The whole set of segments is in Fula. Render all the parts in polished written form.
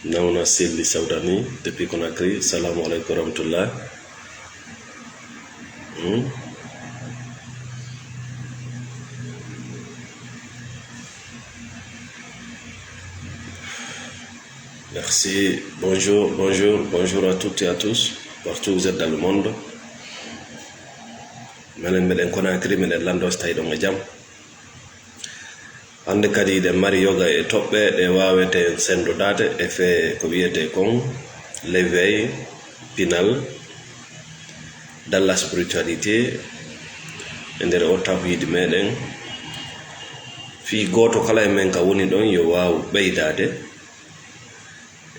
Nauna Selli Saudani depuis Conakry. Salam alaikum rahmatullah. Merci, bonjour à toutes et à tous, partout où vous êtes dans le monde. Melen Conakry, melen Landos Taïdo Majam. Hande kadi de mari yoga e toɓɓe ɗe wawete sendodade e fe ko wiyete kon l'éveil pinal dans la spiritualité e nder o tawhide meɗen fi goto kala e men ka woni ɗon yo waw ɓeydade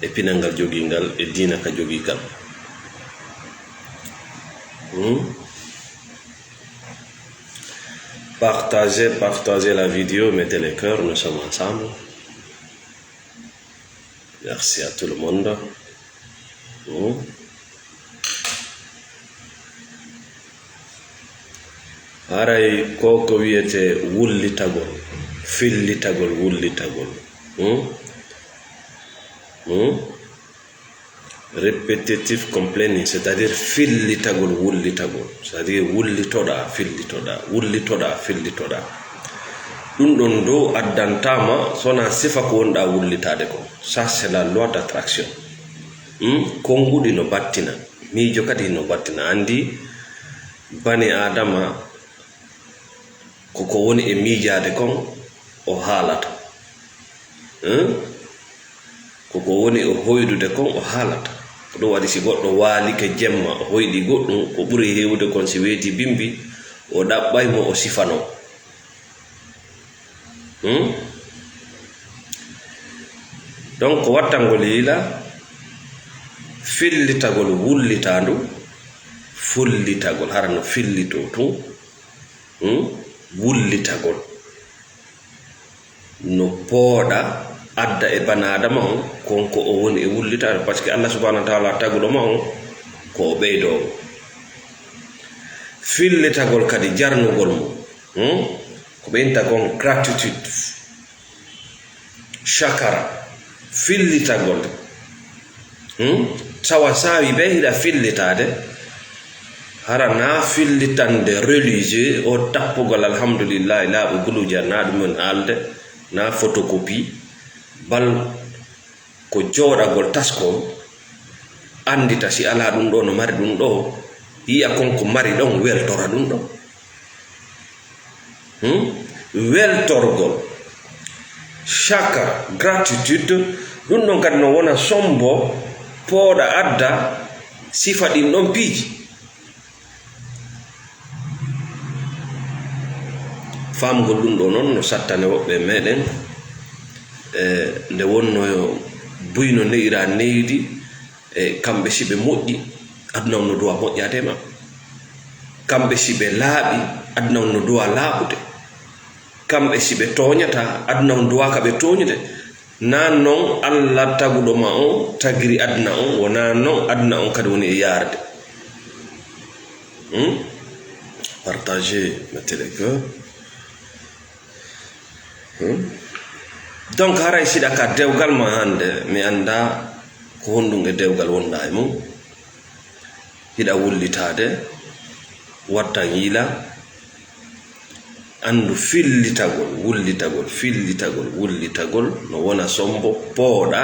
e pinal ngal joguingal e dina ka joguigal. Partagez la vidéo, mettez les cœurs, nous sommes ensemble. Merci à tout le monde. Haray koko wiyete wullitagol, fillitagol, wullitagol. Répétitif complaining, c'est-à-dire fillitagol, wullitagol, c'est-à-dire wullitoda, fillitoda, wullitoda, fillitoda. Ɗum ɗon do addantama sona sifa ko wonɗa wullitade ko. Ça c'est la loi d'attraction. Konguɗi no battina, miijo kadi no battina. Andi bani adama koko woni e miijade kon o haalata. Koko woni o hoydude kon o haalata. Ɗo waɗi si goɗɗo waalike jemma o hoyɗi goɗɗum ko ɓuri hewde kon si weeti bimbi o ɗaɓɓaymo o sifano. Donc wattangol yiila fillitagol wullitandu fullitagol harano fillito tun wullitagol no pooɗa adda e banadama on konko o woni e wullitade par ce que Allah subhanahu wa ta'ala taguɗoma on ko o ɓeydowo. Fillitagol kadi jarnugol mo ko ɓeynta kon gratitude, shakara, fillitagol tawa sawi ɓe hiɗa fillitade hara na fillitande religieux o tappugol alhamdulillah laaɓe guluji na ɗumen haalde na photocopie bal ko jooɗagol tasko andita si ala ɗum ɗo no mari ɗum ɗo yiya konko mari ɗon weltora ɗum ɗo. Weltorgol, shaka, gratitude ɗum ɗon kadi no wona sombo pooɗa adda sifa ɗin ɗon piiji. Famgol ɗum ɗo noon no sattane woɓɓe meɗen nde wonno buyno neyira neydi e kamɓe si ɓe moƴƴi aduna on no duwa moƴƴade ma, kamɓe si ɓe laaɓi aduna on no duwa laaɓude, kamɓe si ɓe toñata aduna on duwaka ɓe toñude. Nan noon Allah taguɗoma on tagiri aduna on, wona noon aduna on kadi woni e yarde. Partagez, mettez les cœurs. Donc haray siɗa ka dewgal ma hande mi anda ko honɗum e dewgal wonɗa e mum hiɗa wullitade watta yiila andu fillitagol wullitagol fillitagol wullitagol no wona sombo pooɗa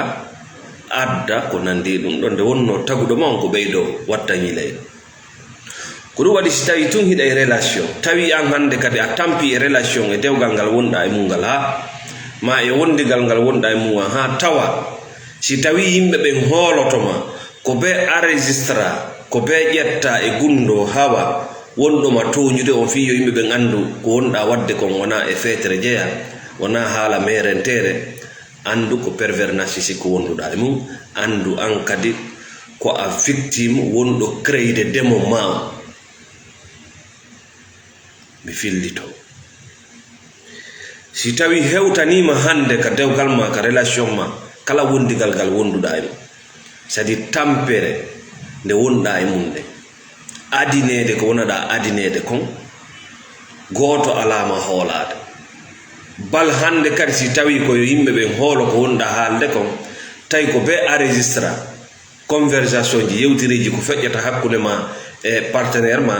adda ko nandi ɗum ɗon nde wonno taguɗoma on ko ɓeydo watta yiila e ko ɗum waɗi si tawi tun hiɗa e relation tawi an hande kadi a tampi e relation e dewgal ngal wonɗa e mum ngal ha ma e wondigal ngal wonɗa e mum ha tawa si tawi yimɓe ɓen hoolotoma ko be enregistra ko be ƴetta e gundo hawa wonɗoma toñude on fi yo yimɓe ɓen andu ko wonɗa wadde kon wona e feetere jeeya wona haala merentere andu ko pervers narcissique ko wonduɗa e mum andu an kadi ko a victime wonɗo créide demo ma mi fillito. Si tawi hewtanima hande ka dewgal ma ka relation ma kala wondigal ngal wonduɗa e mum c'est-à-dire tampere nde wonɗa e mum nde adinede ko wonaɗa adinede kon goto alama hoolade bal hande kadi si tawi ko yimɓe ɓe hoolo ko wonɗa haalde kon tawi ko be enregistra conversation ji yewtireji ko feƴƴata hakkude ma e partenaire ma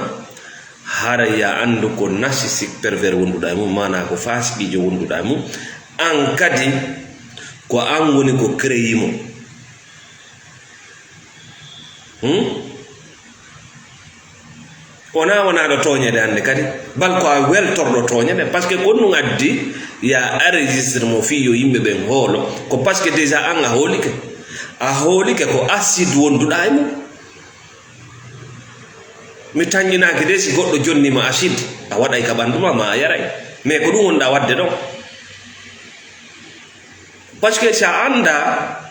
hara ya andu ko narcissique pervers wonduɗa e mum mana ko fasiqijo wonduɗa e mum an kadi ko an woni ko créyimo wona ɗo toñede hande kadi bal ko a weltorɗo toñede par ce que ko ɗum addi ya enregistre mo fi yo yimɓe ɓen hoolo ko par ce que déjà an a hoolike ko acide wonduɗa e mum mi tañƴinaki de si goɗɗo jonnima acide a waɗay ka ɓanduma ma a yaray mais ko ɗum wonɗa wadde ɗon par ce que sa anda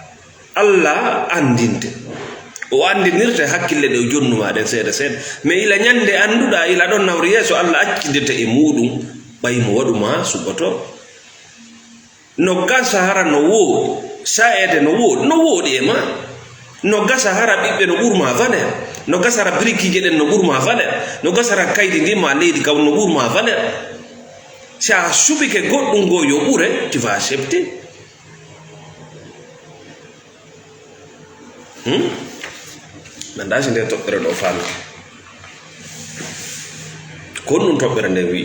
Allah andinte o andinirte hakkille ɗe o jonnuma ɗen seeɗa seeɗa mais ila ñande annduɗa ila ɗon nawri yeeso Allah accidete e muɗum ɓaymo waɗuma suɓoto no gasa hara no wooɗi saede no wooɗi e ma no gasa hara ɓiɓɓe no ɓurma valeur no gasa hara brikije ɗen no ɓurma valeur no gasa hara kaydi ndima leydi kam no ɓurma valeur sa suɓike goɗɗum ngo yo ɓure tu vas accepter nanda si nde toɓɓere ɗo faami kon ɗum toɓɓere nde wi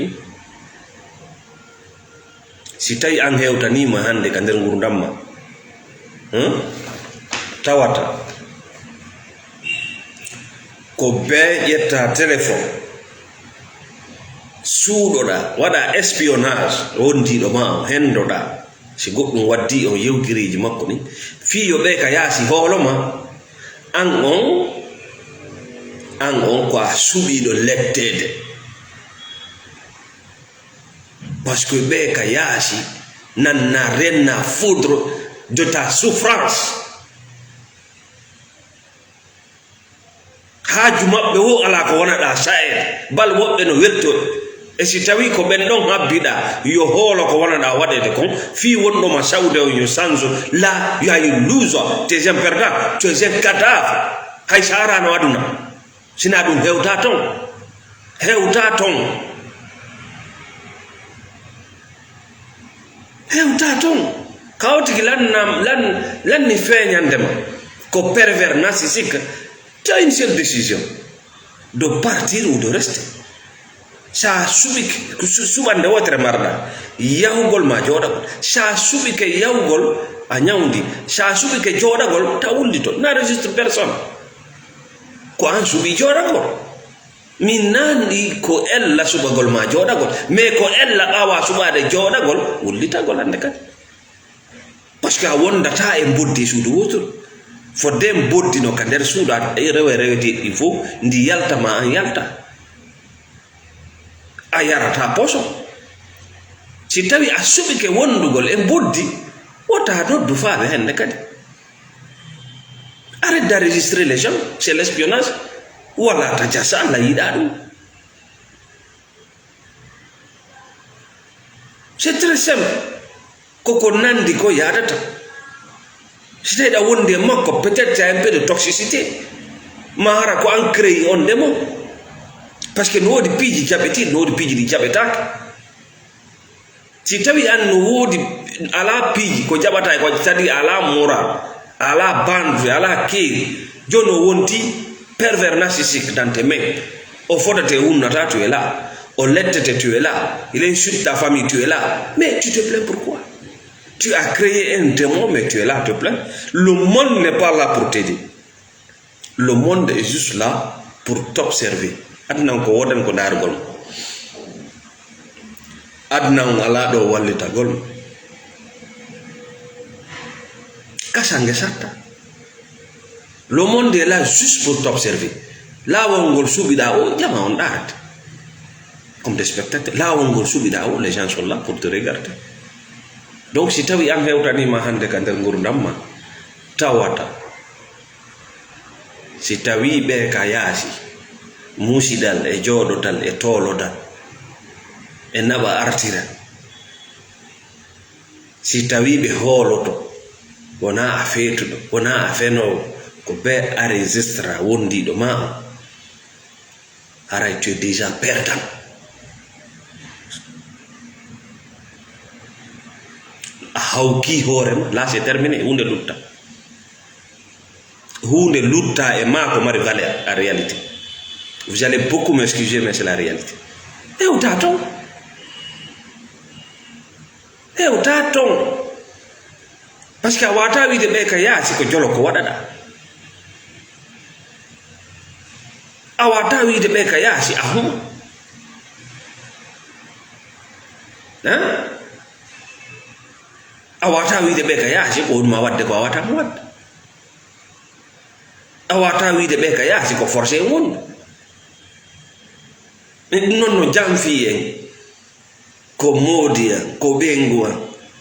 si tawi an hewtanima hande ka nder ngurdam ma tawata ko be ƴetta téléphone suuɗoɗa waɗa espionnage wondiɗo ma o hendoɗa si goɗɗum waddi on yewtiriji makko ni fiyo ɓe ka yaasi hooloma an on ko a suɓiɗo lettede par ce que ɓe ka yaasi nanna renna foudre de ta souffrance haaju maɓɓe wo ala ko wonaɗa saere bal woɓɓe no weltoɓe e si tawi ko ɓen ɗon habbiɗa yo hoolo ko wonaɗa waɗede kon fi wonɗoma sawde o yo change là you lose tes imperdants tes cadavre hay sarano aduna sina ɗum hewta ton kawtiki lanni feeñandema ko pervers narcissique tu as une seule décision de partir ou de rester sa suɓande wotere marɗa yahugol ma jooɗagol sa suɓike yahugol a ñawdi sa suɓike jooɗagol ta wullito na registre personne ko an suɓi jooɗagol min nandi ko ella suɓagol ma jooɗagol mais ko ella ɓawa suɓade jooɗagol wullitagol hande kadi par ce que a wondata e boddi suudu wotol fodde boddino ka nder suudu rewe rewete ɗi fof ndi yalta ma an yalta a yarata poson si tawi a suɓike wondugol e boddi wota noddu faaɓe hende kadi arrête d'enregistrer les gens c'est l'espionnage wala ta jasa Allah yiɗa ɗum c'est très simple koko nandi ko yadata si tawi ɗa wondi e makko peut-être tu as un peu de toxicité ma hara ko an créé on ndemo par ce que no woodi piiji jaɓetiɗi no woodi piiji ɗi jaɓetake si tawi an no woodi ala piiji ko jaɓata ko c'est-à-dire ala moral ala bandue ala keeri joni o wonti pervers narcissique dans tes mains o fodate wunnata tu es là o lettete tu es là il insulte ta famille tu es là mais tu te plains pourquoi tu as créé un démon mais tu es là te plaindre le monde n'est pas là pour t'aider le monde est juste là pour t'observer adnan ko wodan ko dargol adnan ala do wallitagol kasange satta le monde est là juste pour t'observer lawol ngol suɓiɗa o jama on ɗarate comme des spectateurs lawol ngol suɓiɗa o les gens sont là pour te regarder donc si tawi an hewtanima hande ka nder ngurdam ma tawata si tawi ɓe ka yaasi musidal e jooɗodal e toolodal e naɓa artira si tawi ɓe hooloto wona a feetuɗo wona a fenowo ko be enregistra wondiɗo ma o aray tu es déjà perdant hawki horema là c'est terminé hunde lutta et mako mari valeur en réalité. Vous allez beaucoup m'excuser mais c'est la réalité. Et utaton parce que wata wi de be ka yaasi ko jolo ko wadada awata wi de be ka yaasi ahum awata wi de be ka yaasi ko ma wadde ko awata mo wadde awata wi de be ka yaasi ko forcé won non no jamfi en ko modia ko bengua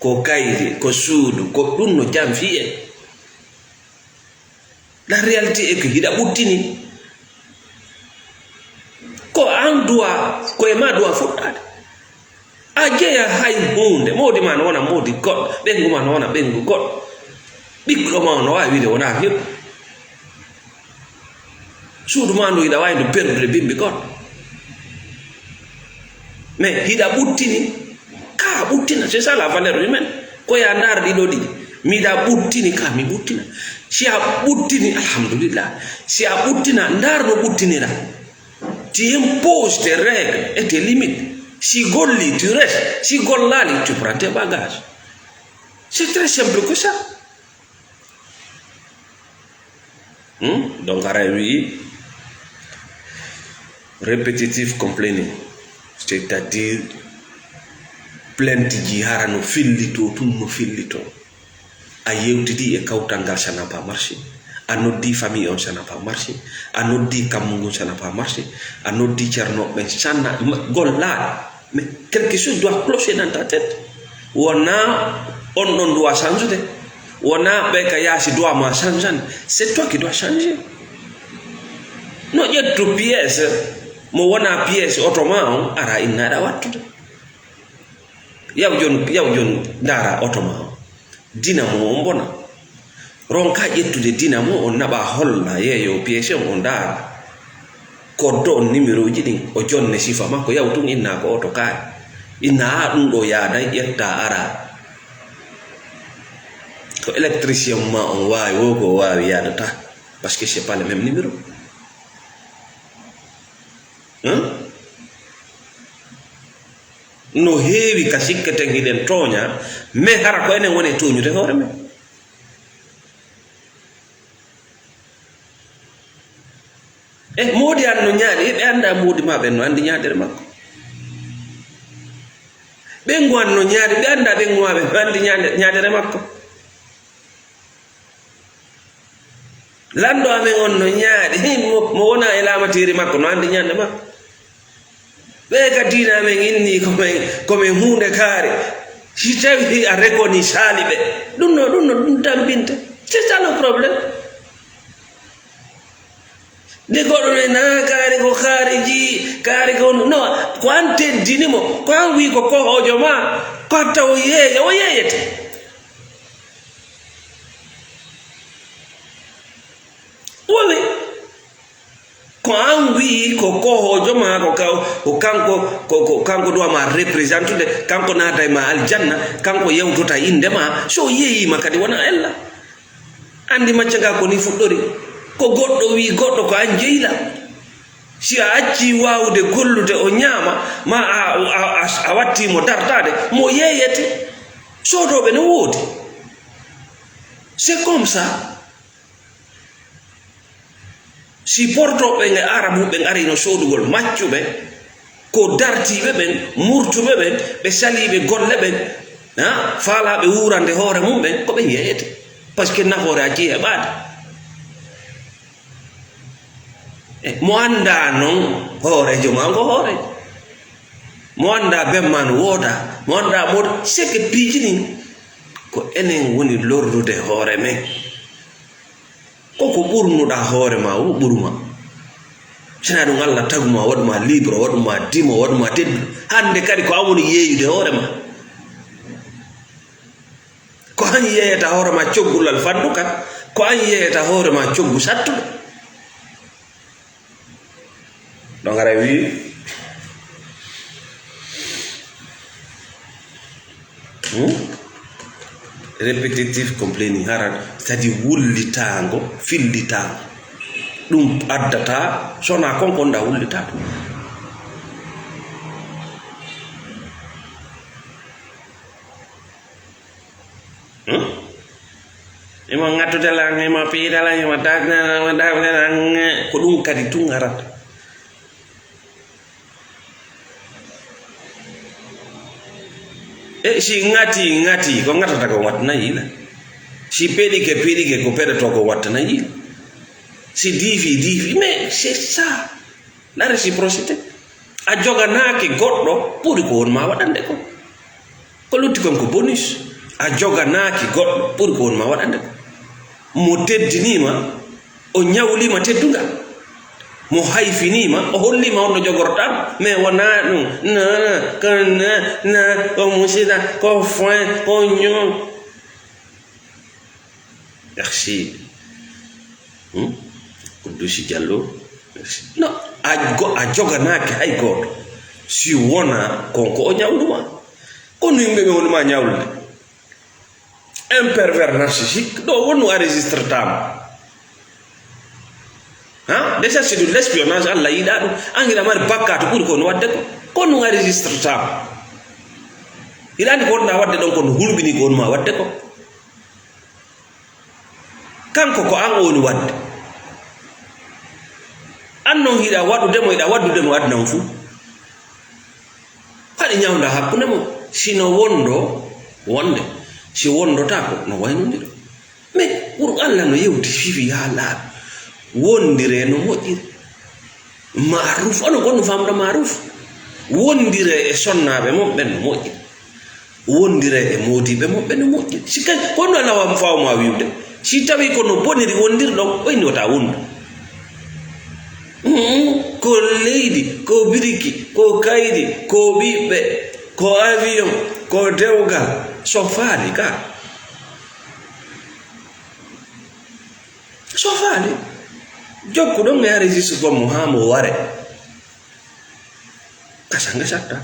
ko kayri ko suudu ko ɗum no jam fi'en. La réalité est que hiɗa ɓuttini ko an duwa koye ma duwa fuɗɗade a jeeya hay hunde modi ma no wona modi goɗɗo ɓengu ma no wona ɓengu goɗɗo ɓiɗɗo ma no wawi wiide wona hiɗo suudu ma ndu hiɗa wawi ndu perdude bimbi goɗɗo mais hiɗa ɓuttini ka ɓuttina c'est ça la valeur humaine ko ya ndar ɗiɗo ɗiɗi miɗa ɓuttini ka mi ɓuttina si a ɓuttini alhamdulillah si a ɓuttina ndar no ɓuttinira tu imposes tes règles et tes limites si golli tu restes si gollali tu prends tes bagages c'est très simple que ça. Donc ara wi répétitif complaining c'est-à-dire plainte ji hara no fillito tun no fillito a yewtidi e kawtal ngal ça n'a pas marché a noddi famille on ça n'a pas marché a noddi kammungu ça n'a pas marché a noddi cernoɓe sanna gollaɗe mais quelque chose doit clocher dans ta tête wona on ɗon doit changer wona ɓe ka yaasi doit ma changeande c'est toi qui dois changer no ƴettu pièce mo wona pièce auto ma on ara innaɗa wattude yaw jon ndara auto ma dinamo o bona ronka ƴettude dinamo o naɓa holla yeeyo pièce on o ndara koddo on numéro ji ɗin o jonne sifa makko yaw tun inna ko auto kaari inna ha ɗum ɗo yaaday ƴetta ara ko électricien ma on wawi wo ko wawi yadata parce que c'est pas le même numéro no heewi ka sikketen hiɗen tooña mais hara ko enen woni toñude hoore men e moodi an no ñaaɗi ɓe annda moodi ma ɓen no anndi ñaadere makko ɓengu an no ñaaɗi ɓe annda ɓengu ma ɓe no anndi ñaadere makko lanndo amen on no ñaaɗi mo wona e laamatiri makko no anndi ñaande makko ɓe ka diina amen inni komin hunde kaari si tawi a reconi saali ɓe ɗum tambinte c'est ça le problème de goɗɗo ne na kaari ko kaariji kaari ko no ko an teddinimo ko an wi ko kohojo ma ko hatta o yeeya o yeeyete wowi ko an wi ko kohojo ma ko kanko duwama représentude kanko naata ma aljanna kanko yewtota inde ma so yeeyima kadi wona ella andi macca nga ko ni fuɗɗori ko goɗɗo wi goɗɗo ko an jeyla si a acci wawde gollude o ñaama ma a wattimo dartade mo yeeyete sodoɓe no woodi c'est comme ça si portoɓe nge arabuɓe arino sodugol maccuɓe ko dartiɓe ɓen murtuɓe ɓen ɓe saliɓe golle ɓen faalaɓe wurande hoore mum ɓen koɓe yeeyete par ce que nafoore a jii heɓade mo anda noon hoorejo ma ngo hoorejo mo anda bemma no wooda mo anda moda seke piiji ɗin ko enen woni lorrude hoore men koko ɓurnuɗa hoore ma o ɓurma sina ɗum Allah taguma waɗuma libre waɗuma dimo waɗuma teddu hande kadi ko an woni yeeyude hoore ma ko an yeeyata hoore ma coggulal fandu kan ko an yeeyata hoore ma coggu sattuɗo donc ara wi repetitive complaining haran c'est-à-dire wullitango fillitago ɗum addata sona konkonɗa wullitaɗo imo ngattudela imo piidala imo dagna ko ɗum kadi tun arata e si ngati ko ngatata ko wattana yila si peɗike ko peɗoto ko wattana yila si diifi mais c'est ça la réciprocité a joganaki goɗɗo ɓuri ko wonma waɗande ko lutti kon ko bonus a joganaki goɗɗo ɓuri ko wonma waɗande ko mo teddinima o ñawlima teddugal mo hayfinima o hollima on no jogorɗam mais wona ɗum na ko musida ko foin ko ñoo merci Kudusi Diallo merci no a joganaki hay goto si wona konko o ñawluma kono yimɓe ɓe wonima ñawlude un pervers narcissique ɗo wonno a registre tama déjà c'est de l'espionnage Allah yiɗa ɗum an hiɗa mari bakkato ɓuuri kono wadde ko non a registre tama hiɗandi ko wonɗa wadde ɗon kono hulɓini ko wonma wadde ko kanko ko an woni wadde an non hiɗa waddudemo adna on fuu haɗi ñawda hakkunde mo sino wonde si wondota ko no waynodiro mais pour Allah no yewti fifi ha laaɓi wondire no moƴƴiri maruf ono gonno famɗo maruf wondire e sonnaɓe mon ɓen no moƴƴiri wondire e modiɓe mon ɓen no moƴƴiri si kadi kono lawa fawma wiwde si tawi kono boniri wondirɗo ɓoyni wata wondu ko leydi ko biriki ko kaydi ko ɓiɓɓe ko avion ko dewgal so faali ka so faali jokku ɗon e registre gommo ha mo ware kasanga satta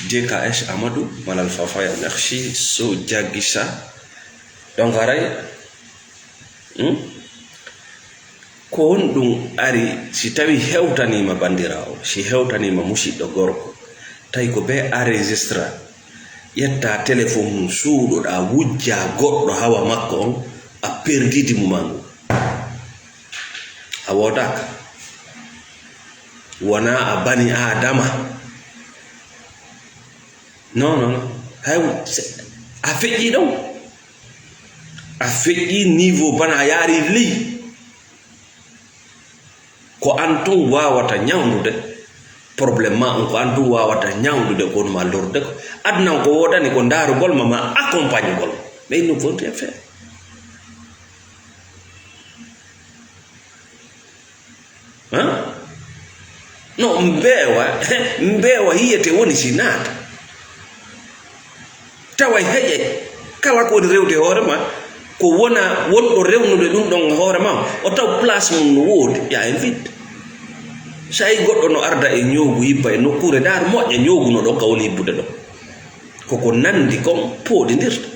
DKS Amadou Malal Fafaya merci so jagisa donc aray ko won ɗum ari si tawi hewtanima bandirawo si hewtanima musidɗo gorko tawi ko be a registre yetta téléphone mum suuɗoɗa wujja goɗɗo hawa makko on a perdidi mumangu a wodaka wona a bani adama non hay a feƴƴi ɗon a feƴƴi niveau bana a yaari ley ko an tun wawata ñawdude probléme ma on ko an tun wawata ñawdude kono ma lorde ko adnan ko wodani ko darugol ma accompagne gol mais il ne faut rien faire no mbewa hiyete woni si naata tawa heƴe kala ko woni rewde hoore ma ko wona wonɗo rewnude ɗum ɗon hoore ma o taw place mum no woodi ya en vide so yi goɗɗo no arda e ñoogu yibba e nokkure ndaar moƴƴa ñooguno ɗon ka woni yibbude ɗon koko nandi kon pooɗidirta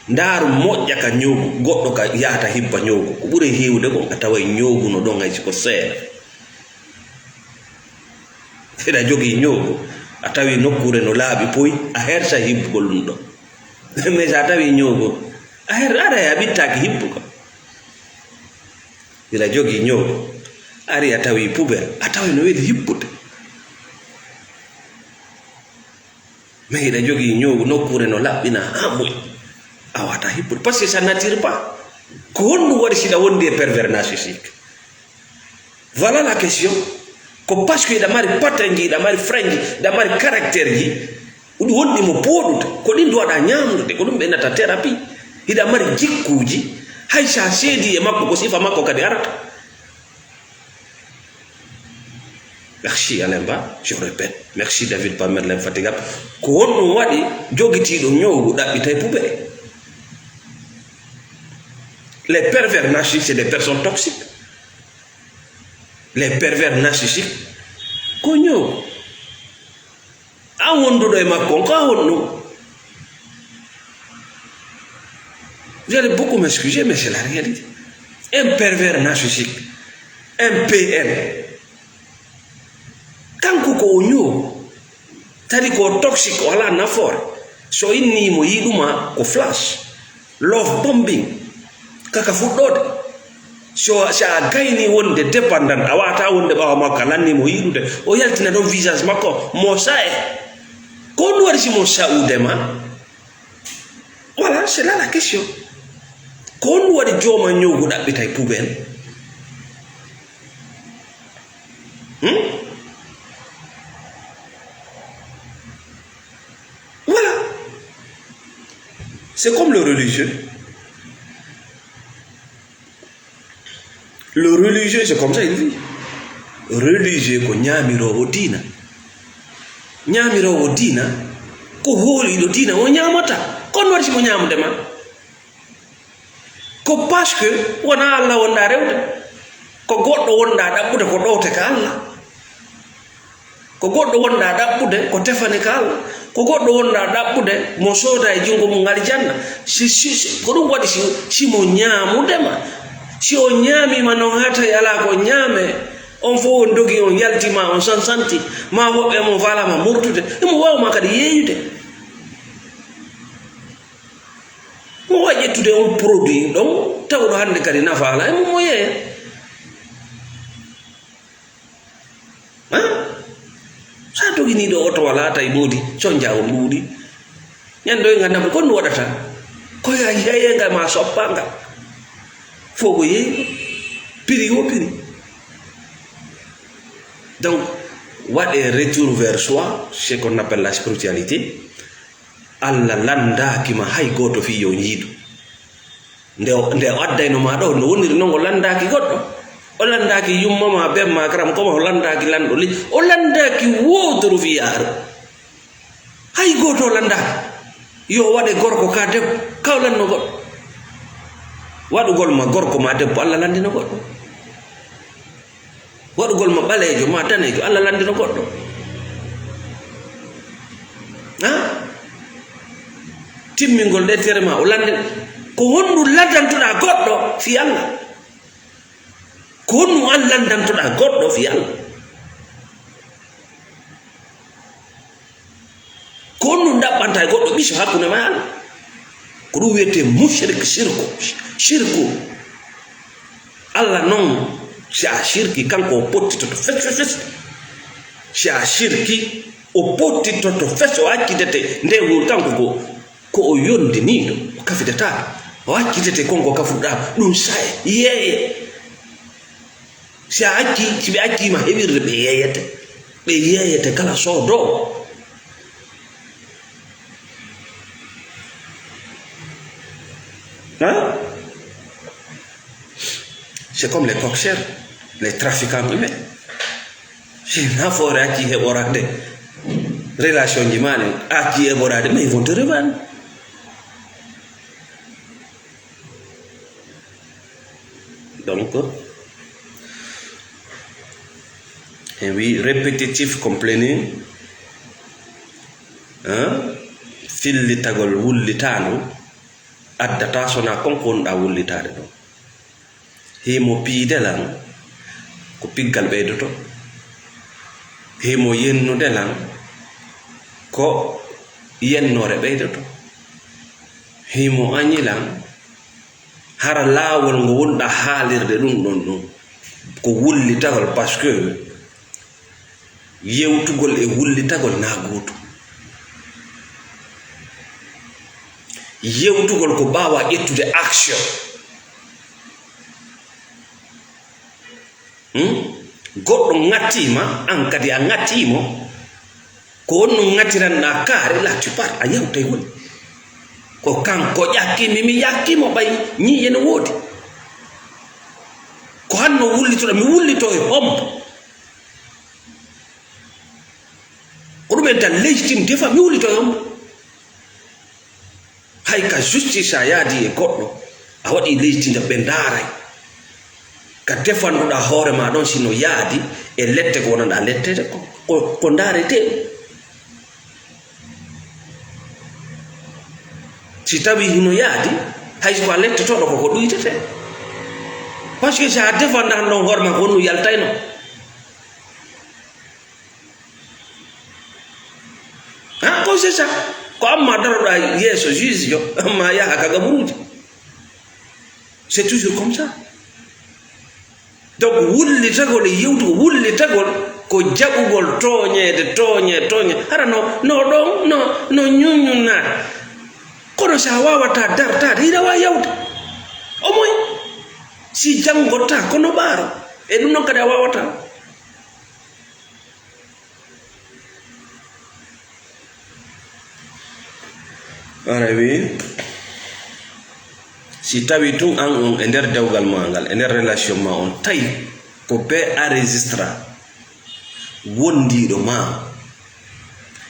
ndaaru moƴƴa ka ñoogu goɗɗo ka yahata hibba ñoogu ko ɓuri heewde kon a tawa ñooguno ɗon hay siko seeɗa eɗa jogii ñoogu a tawi nokkure no laaɓi poyi a hersa hibbugol ɗum ɗon mais so a tawi ñoogu aɗa a ɓittaaki hibbugo eɗa jogii ñoogu ari a tawi poubelle a tawi no weli hibbude mais eɗa jogii ñoogu nokkure no laɓɓina ha moƴƴi a wata hibbude par ce que ça n'attire pas ko honɗum waɗi siɗa wondi e pervers narcissique voilà la question ko par ce que iɗa mari patanji iɗa mari franji iɗa mari caractére ji ɗum wonɗimo pooɗude ko ɗin duwaɗa ñamdude ko ɗum ɓe nata thérapie iɗa mari jikkuji hay sa seedi e makko ko sifa makko kadi arata merci Alain Ba je répète merci David Pamer l'infatigable ko honɗum waɗi jogitiɗo ñowgu ɗaɓɓitay poubelle les pervers narcissiques c'est des personnes toxiques les pervers narcissiques ko ñowgu an wonduɗo e makko ko a honɗum Vous allez beaucoup m'excuser, mais c'est la réalité. Un pervers narcissique, un PN. Quand vous onyo, tadi ko toxic wala nafor. So inni mo yiduma ko flash, love bombing, kaka fudode. So sa gaini wonde dependant awata wonde bawa makalani mo yidude. O yaltina do visage mako mo sae. Ko wari si mo saoudema. Voilà, c'est là la question. Qu'on voit des gens qui ont des poubelles. Voilà. C'est comme le religieux. Le religieux, c'est comme ça il vit. Religieux, ko nyamiro odina. Nyamiro odina, ko holi odina, o nyamata. Kon wari si mo nyamude ma. Ko parce que wona Allah wonda rewde ko goddo wonda dabbude ko dowte ka Allah ko goddo wonda dabbude ko tefani ka Allah ko goddo wonda dabbude mo soda e jungo mo ngali janna si ko dum wadi si mo nyaamude ma si o nyaami ma no hata yala ko nyaame on fo on dogi on yaltima on sansanti ma wobbe mo vala ma murtude mo waw ma kadi yeeyude mo wajettude on produit donc tawdo hande kadi nafaala mo moye sa dogini do auto wala tay bodi sonja on budi nyando e ngandam ko no wadata ko ya yeyenga ma soppanga fogo ye piri o piri donc what est retour vers soi ce qu'on appelle la spiritualité. Allah landaki ma hay goto fi yo njidu nde addayno ma do no woniri nongo landaki goddo o landaki yumma ma be ma karam ko o landaki lando li o landaki wodoro fi yar hay goto landaki yo wade gorko ka debbo kawlanno goddo wadugol ma gorko ma debbo Allah landino goddo wadugol ma balejo ma danejo Allah landino goddo timmingol de terma o lande ko honnu landantuda goddo fi Allah ko honnu an landantuda goddo fi Allah ko honnu dabbanta goddo biso hakkunde ma Allah ko dum wiyete mushrik shirku Allah non si a shirki kanko o pottito to fes si a shirki o pottito to fes o akkidete nde wur kanko ko o yondi nido o kafidata o akkitete konko kafuda dum sai yeye si akki si be akki ma hebirde be yeyete kala sodo c'est comme les coxers les trafiquants humains si na fore akki heborade relation jimane akki heborade mais ils vont te revendre. Donc, et oui, répétitif complaining, fil litagol wullitano, addata sona konkon da wullitade do. Himo piidelan ko piggal beydoto. Himo yennudelan ko yennore beydoto. Himo anyilan hara lawol ngo wonda haalirde dum don ko wullitagol parce que yewtugol e wullitagol na goto yewtugol ko bawa ettude action goddo ngatima an kadi a ngatimo ko wonno ngatiranɗa kaare la tu part a yewtay woni ko kanko ƴakkimi mi yakkimo ɓay ñiye no woodi ko hanno wullitoɗa mi wullito e hombo ko ɗumen tan leytini defa mi wullito e hombo hay ka justice a yaadi e goɗɗo a waɗi leytinde ɓe ndaaray ka defanduɗa hoore ma ɗon sino yaadi e lette ko wonanɗa lettede ko ndaarete si tawi hino yaadi hay ko lette to do ko duytete parce que sa defanda no horma ko nu yaltayno ko c'est ça ko amma daroɗa yeeso juge yo amma yaha kaga muruji c'est toujours comme ça donc wullitagol e yewtugo wullitagol ko jaɓugol toñe hara no ɗon no ñuñunnade kono sa wawata dartade ina wawi yawde o moy si jangotta kono ɓaaro e ɗum noon kadi a wawata ara wi si tawi tun an on e nder dewgal ma ngal e nder relation ma on tawi ko be a registra wondiɗo ma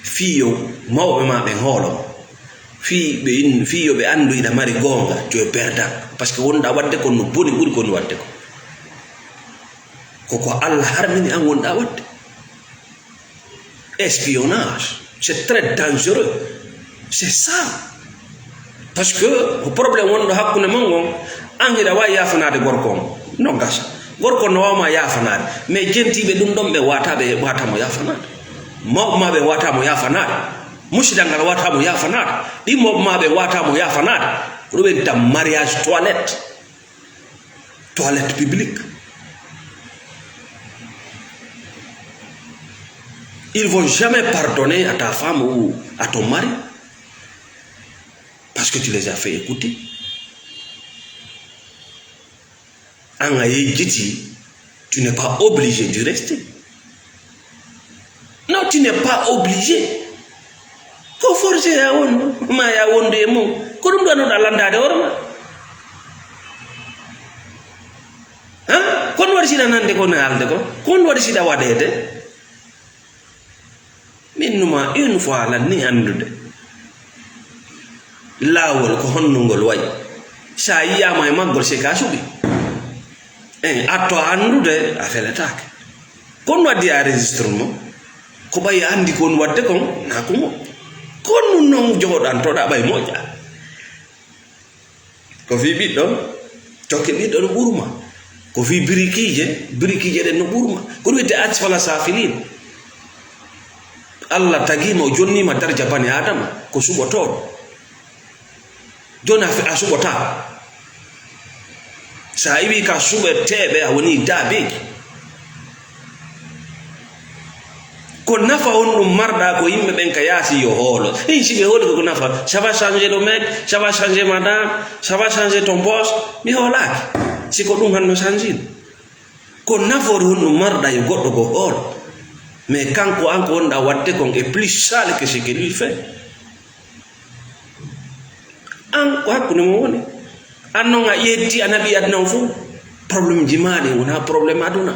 fiyo mawɓe ma ɓe hoolo fiyo ɓe andu ina mari gonga jo perda par ce que wonɗa wadde kon no boni ɓuri kon wadde ko koko Allah harmini an wonɗa wadde espionnage c'est très dangereux c'est ça parce que ko problème wonɗo hakkunde mon on an hiɗa wawi yafanade gorko on no gasa gorko no wawma yafanade mais jentiɓe ɗum ɗon ɓe watamo yafanade mawɓe ma ɓe watamo yafanade musidal ngal watamo yafanade ɗimmoɓe ma ɓe watamo yafanade ko ɗum enta mariage toilette publique. Ils vont jamais pardonner à ta femme ou à ton mari parce que tu les as fait écouter. En Haïti, tu n'es pas obligé de rester. Non, tu n'es pas obligé. Ko forcé ya won ma ya wonde mo ko dum do no landade worma kon wadi sida nande ko na alde ko kon wadi sida wadede minnuma une fois la ni andude lawol ko honnugol way sa yiyama e maggol se ka subi atto andude a feletake kon wadi a registrement ko bay andi kon wadde kon na ko mo kon non jodan to da bay moja ko fi biddo tokki biddo no burma ko fi birikije den no burma ko wete asfala safilin Allah tagimo jonni ma darja bani adam ko suboto jona fi asubota sa ibi ka sube tebe awoni dabe ko nafa on dum marda ko yimbe ben ka yasi yo holo si be holo ko nafa ça va changer le mec ça va changer madame ça va changer ton boss mi holaki si ko dum hanno changer ko nafa on marda yo goddo ko holo mais kanko anko onda wadde kon est plus sale que ce que lui fait an ko hakku mo woni anno nga yetti anabi adna fu problème jimani wona problème aduna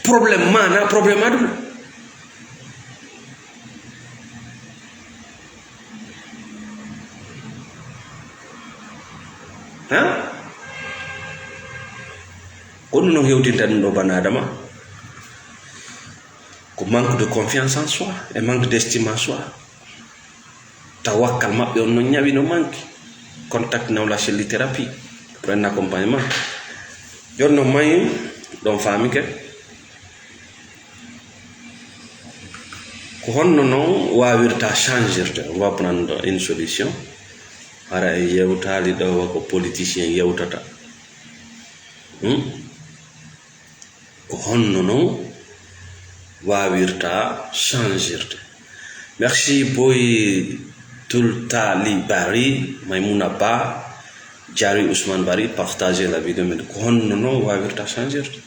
problème mana problème aduna on no hewtinta ɗum ɗo banadama ko manque de confiance en soi et manque d'estime en soi tawakkal maɓɓe on no ñawi no manque contact nawla chez thérapie pour un accompagnement jonno mayi ɗon famike ko honno non wawirta changirde. On va prendre une solution ara e yewtali ɗo ko politicien yewtata ko honno non wawirta changirde. Merci boy Tultali Bari Maimouna Ba Jari Ousmane Bari partager la vidéo mais ko honno non wawirta changirde.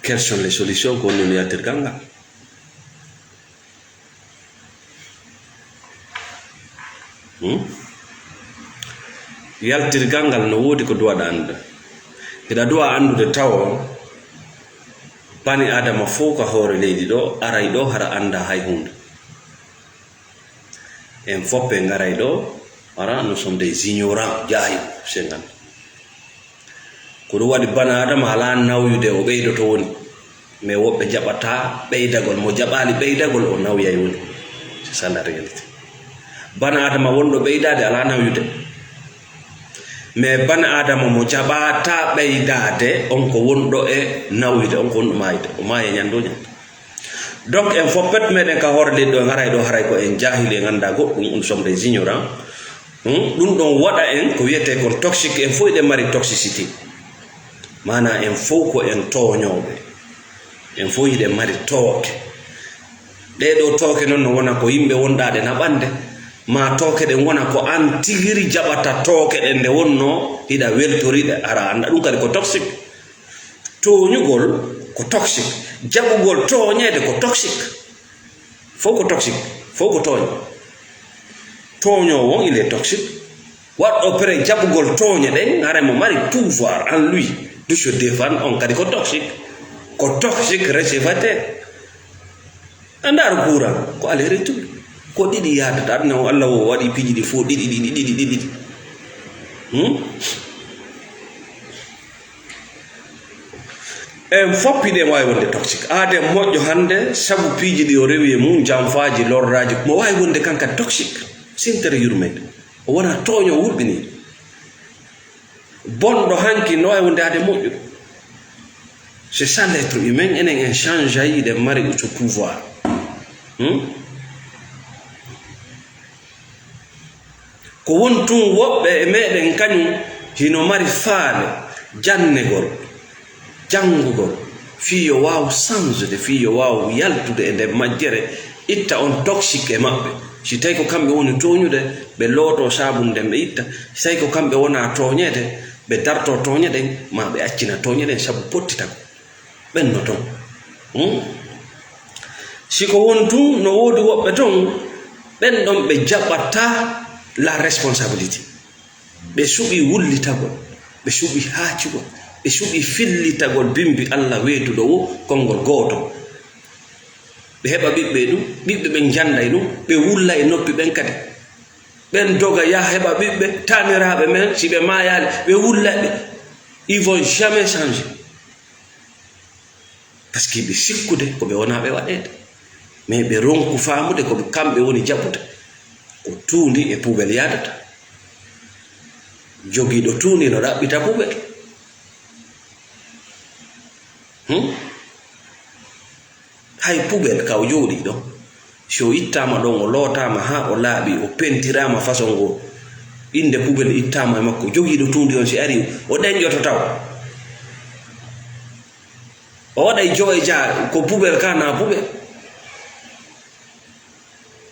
Quelles sont les solutions qu'on nous a tirganga? Yaltirgangal no wodi ko duwa anda. Ida duwa andude tawo bani adama fo ko hore leydi do aray do hara anda hay hunde. En foppe ngaray do ara nous sommes des ignorants jaay sengan. ko do wadi bana adama ala nawyude o beydo to woni mais wobbe jabata beydagol mo jabali beydagol o nawya woni c'est ça la réalité bana adama wondo beydade ala nawyude mais bana adama mo jabata beydade on ko wondo e nawyude on ko wondo mayde o maye nyando nyande donc en foppet meden ka horde do ngaray do haray ko en jahili nganda goddum on sommes des ignorants dum don wada en ko wiete ko toxique en fo de mari toxicité mana en fo ko en toñobe en fo yide mari toke de do toke non no wona ko yimbe wondade na bande ma toke de wona ko an tigiri jabata toke de nde wonno hida weltoride ara anda dum kadi ko toxique toñugol ko toxique jabugol toñede ko toxique fo ko toxique fo ko toño won il est toxique wat opéré jabugol toñede ngare mo mari pouvoir en lui de se défendre on kadi ko toxique réservateur andar kura ko ale retu ko didi yaata tan no Allah o wadi piji di fo didi foppide wawi wonde toxique ade moƴƴo hande sabu piiji ɗi o rewi e mum jamfaaji lorraji mo wawi wonde kanka toxique sintere yurmede o wona toño wurɓini bonɗo hanki no wawi wonde ade moƴƴo c'est ça l'être humain enen en change ayiɗe mari so pouvoir ko won tun woɓɓe e meɗen kañum hino mari faale jannegol jangugol fiyo waw sanjude fiyo waw yaltude e nder majjere itta on toxique e mabbe si tay ko kambe woni toñude be loto sabunde be itta si tay ko kambe wona toñede be darto toñede ma be accina toñede sabu pottita ko benno ton si ko wontu no wodi wobbe ton ben don be jabata la responsabilité be subi wullitagol be subi haacugol be subi fillitagol bimbi Allah weetudo wo kongol goto be heba bibbe dum bibbe be janday dum be wulla e noppi ben kadi ben doga ya heba bibbe tanirabe men si be mayale be wulla be ils vont jamais changer parce que be sikkude ko be wona be wadede mais be ronku faamude ko be kambe woni jabbude ko tuundi e poubelle yadata jogido tuundi no dabbita poubelle hay poubelle ka o jodi do so ittama don o lotama ha o laabi o pentirama façon go inde poubelle ittama makko jogido tuundi on si ari o denjoto taw o waday joy ja ko poubelle kana poubelle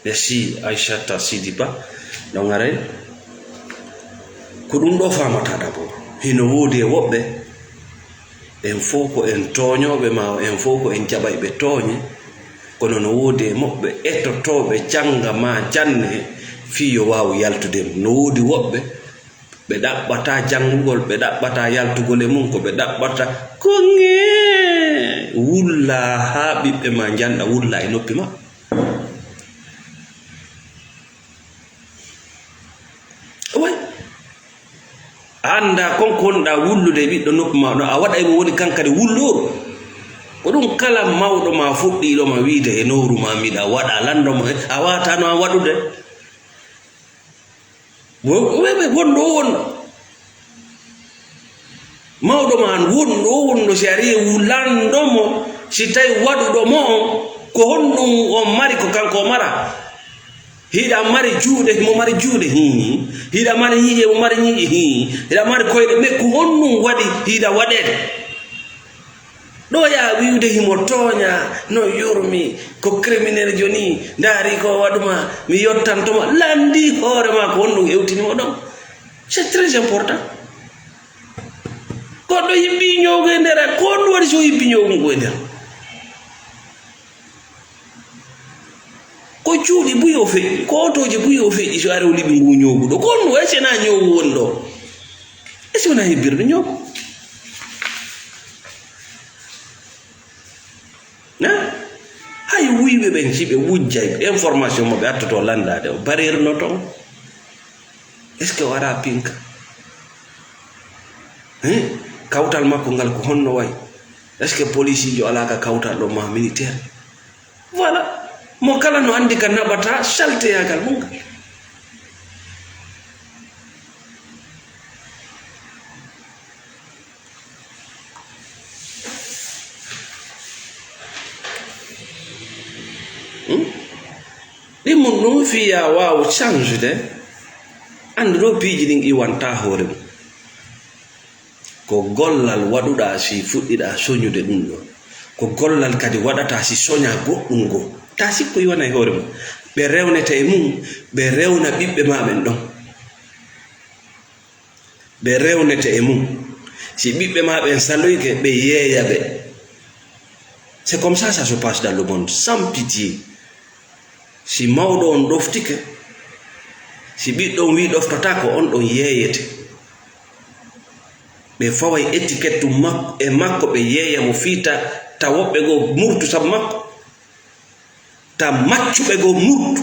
merci Aïchata Sidiba donc are ko dum do famata d'abord hino wodi e wobbe en foko en toñobe ma en foko en jabay be toñe kono no wodi mobbe etotobe janga ma janne fiyo waw yaltude no wodi wobbe be dabbata jangugol be dabbata yaltugol e mum ko be dabbata ko nge wulla ha bibbe ma janda wulla e noppi ma anda konkonda wullude biddo noppi ma a wada e mo woni kankade wulloro ko dum kala mawdo ma fuddi do ma wiide e noru ma mida wada lando ma a wata no wadude webe wondo won mawdo man wondo si ari wulando mo si tay wadudo mo ko hondum o mari ko kanko mara hida mari juude mo mari juude hida mari yiye mo mari yiye hida mari koyde me ko honnum wadi hida wadede do ya wiude himo tonya no yurmi ko criminel joni ndari ko waduma mi yottantoma landi hore ma ko honnum ewtini mo dom c'est très important ko do yibbi nyogo ndera ko do wadi so yibbi nyogo ndera ko juudi buyo fe ko toje buyo fe so are libi ngu nyogu do kon no ese na nyogu wondo ese na hibirdo nyogu na hay wiibe ben sibe wujjay information mo be atto landade o barrière no ton est ce que wara pink kawtal makko ngal ko honno way est ce que police jo alaka kawtal do ma militaire voilà mo kala no andi ka nabata salte yagal mungal ɗimon ɗum fiya wawo change de ande ɗo piiji ɗin iwanta hoore mum ko gollal waɗuɗa si fuɗɗiɗa soñude ɗum ɗo ko gollal kadi waɗata si soña goɗɗum go ta sikko iwana e hoore mum ɓe rewnete e mum ɓe rewna ɓiɓɓe maɓen ɗon ɓe rewnete e mum si ɓiɓɓe maɓen saloyke ɓe yeeya ɓe c'est comme ça se passe dans le monde sans pitié si mawɗo on ɗoftike si ɓiɗɗo wi ɗoftata ko on ɗon yeeyete ɓe faway étiquette e makko ɓe yeeya mo fiita ta woɓɓe go murtu sabu makko ta maccuɓe go murtu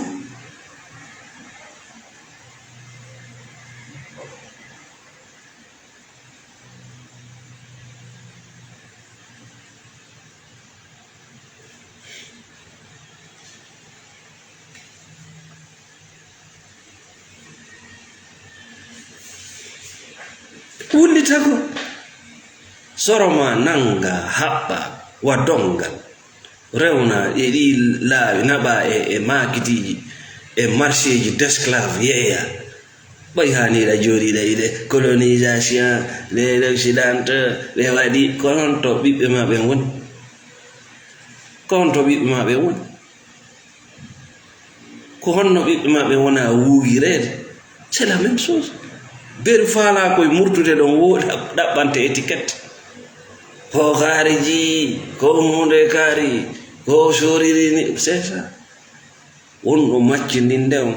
wullita ko soroma nanga haɓɓa wa dongal rewna e ɗi laawi naɓa e makitiji e marché ji d'esclave yeeya ɓay haniɗa jooɗiɗa ide colonisation les occidentaux ɓe waɗi ko honto ɓiɓɓe maɓe woni ko honto ɓiɓɓe maɓe woni ko honno ɓiɓɓe maɓe wona wuwirede c'est la même chose beru faala koye murtude ɗon woɗi ɗaɓɓante étiquette ko kaariji ko hunde kaari ko soririni c'est ça wonɗo maccindinde on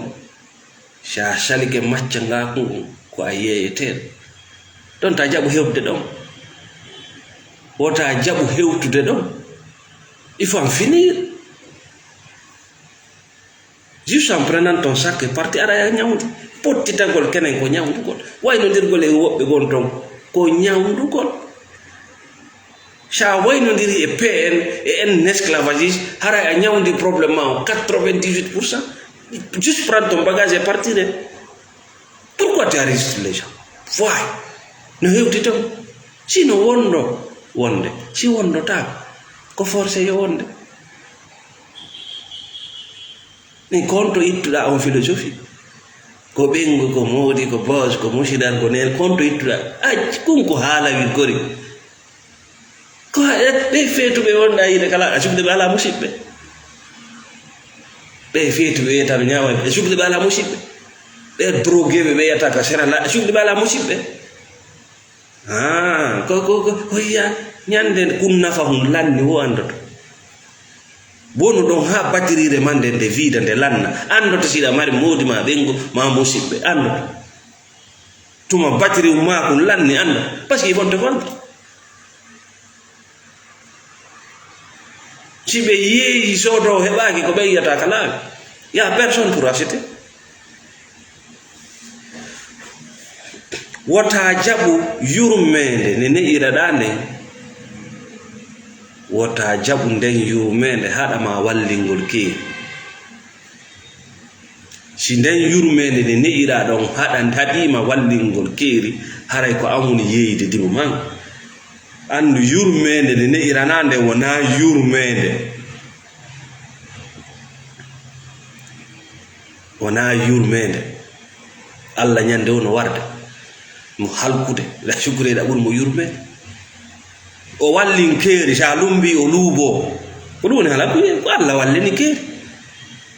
sa salike macca ngaku ko a yeeyeteɗo ɗon ta jaɓu hewde ɗon wota jaɓu hewtude ɗon il faut en finir juste en prenant ton sac et parti ara ya ñawde pottitagol kenen ko ñawdugol waynodirgol e woɓɓe gon ton ko ñawdugol sa waynodiri e PN e en esclavagiste hara a ñawdi probléme ma o 98%. Juste prendre ton bagage et partir. Pourquoi tu arrêtes les gens? Why? No hewti ton sino wondo wonde si wondo ta ko forcé yo wonde ni konto ittuɗa on philosophie ko ɓengu ko moodi ko bos ko musidan ko nen konto ittuɗa kum ko haala wi gori ko ɓe feetuɓe wonɗa yiide kala a sukde ɓe ala musidɓe ɓe feetuɓe wiyata ɓe ñaama ɓe sukde ɓe ala musidɓe ɓe drogueɓe ɓe yiyata ka serala sukde ɓe ala musidɓe ko yiya ñande kun nafa hum lanni wo andoto bonu ɗon ha batirire mande nde vida nde lanna andoto siɗa mari moodi ma ɓengo ma musidɓe andoto tuma batiri ma kun lanni anda par ce que fonte fonte si ɓe yeeyi sodo heɓaki ko ɓe yiyata ka laawi ya personne pour acheter wota jaɓu yurmede ne ne'iraɗa nden wota jaɓu nden yurmede haɗama wallingol keeri si nden yurmede ne ne'ira ɗon haɗima wallingol keeri haray ko an woni yeyde dimo man andu yurmede ne ne'irana nden wona yurmede wona yurmede Allah ñande wono warde mo halkude la sukureɗa ɓuri mo yurmede o wallin keeri sa lumbi o luubo ko ɗum woni hala ko Allah wallini keeri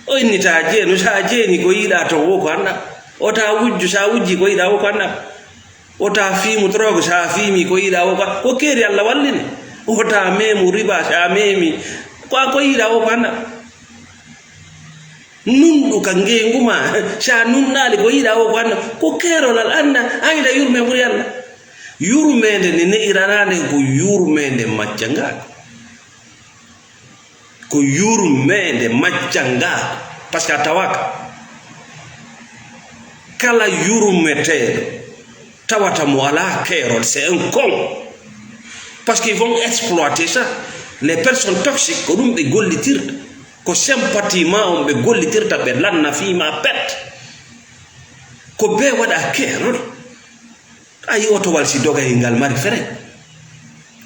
o innita jeeno sa jeeni ko yiɗa to wo ko anda o ta wujju sa wujji ko yiɗa wo ko anda o ta fiimu drogue sa fiimi ko yiɗa wo ko keeri Allah wallini o ta memu riba sa memi ko yiɗa wo ko anda nunɗu ka ngenguma sa nunɗali ko yiɗa wo ko anda ko keerolal anda ayida yurme ɓuri Allah yurmede ne ne'iranande ko yurmede maccangaako ko yurmede maccangaako par ce que a tawaka kala yurmeteɗo tawata mo ala keerol c'est un con parce qu'ils vont exploiter ça. Les personnes toxiques ko dum be gollitirta ko sympathie ma on be gollitirta be lanna fi ma pet ko be wada kerol ay oto wal si doga ngal mari fere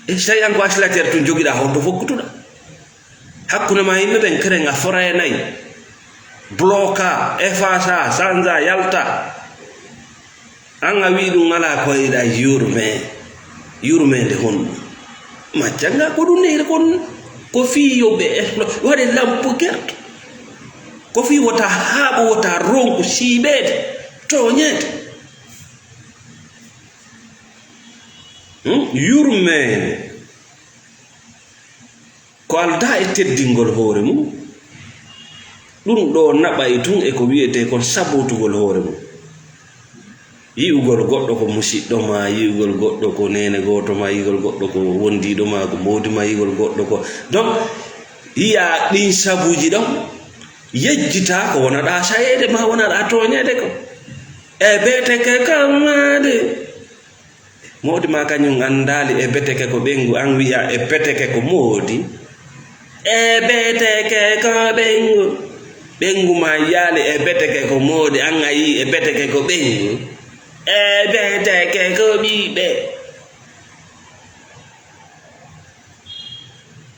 e say an ko aslater tun jogida hawto fokkutuda hakkuna ma yimbe ben kere nga foray nay bloka efasa sanza yalta anga widu ngala ko ida yurme de hon ma janga ko dun ne kon ko fi yobe wade lampu kert ko fi wata habo wata ronku sibede to nyete yurme ko alda e teddingol hoore mum dum do nabay tun e ko wiete kon sabotugol hoore mum yi'ugol goddo ko musiddo ma yi'ugol goddo ko nene goto ma yi'ugol goddo ko wondido ma ko modi ma yi'ugol goddo ko donc iya din sabuji dam yejjita ko wona da sayede ma wona da toñede ko e bete ke kamade modi ma kanyum andali e bete ke ko bengu an wi'a e bete ke ko modi e bete ke ko bengu ma yale e bete ke ko modi an ayi e bete ke ko bengu bete ke ko bibe